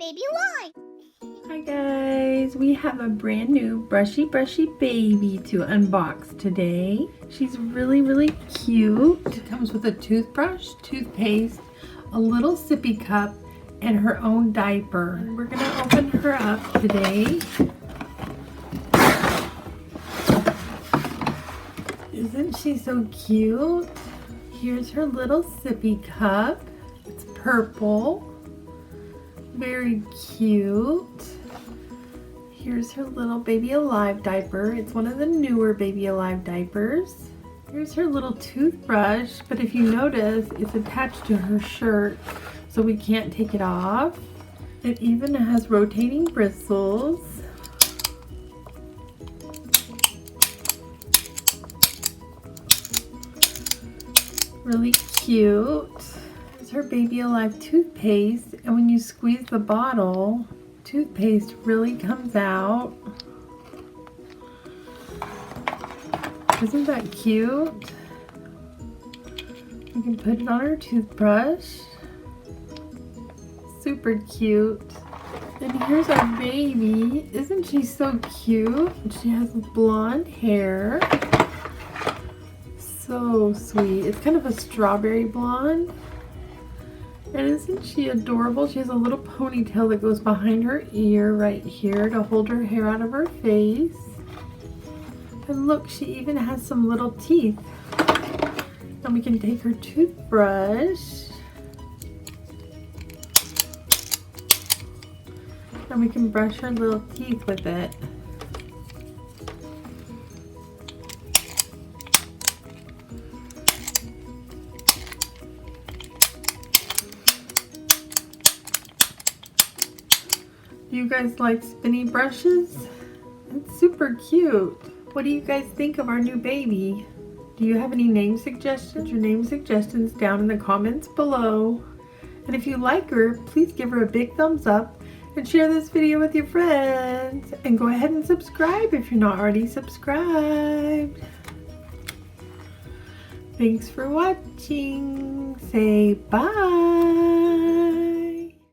baby alive. Hi guys, we have a brand new Brushy Brushy baby to unbox today. She's really cute. It comes with a toothbrush, toothpaste, a little sippy cup, and her own diaper. And we're gonna open her up today. Isn't she so cute? Here's her little sippy cup. It's purple. Very cute. Here's her little Baby Alive diaper. It's one of the newer Baby Alive diapers. Here's her little toothbrush, but if you notice, it's attached to her shirt, so we can't take it off. It even has rotating bristles. Really cute. Here's her Baby Alive toothpaste, and when you squeeze the bottle, toothpaste really comes out. Isn't that cute? We can put it on our toothbrush. Super cute. And here's our baby. Isn't she so cute? She has blonde hair. So sweet. It's kind of a strawberry blonde. And isn't she adorable? She has a little ponytail that goes behind her ear right here to hold her hair out of her face. And look, she even has some little teeth. And we can take her toothbrush. And we can brush her little teeth with it. Do you guys like spinny brushes? It's super cute. What do you guys think of our new baby? Do you have any name suggestions? Put your name suggestions down in the comments below. And if you like her, please give her a big thumbs up and share this video with your friends. And go ahead and subscribe if you're not already subscribed. Thanks for watching. Say bye.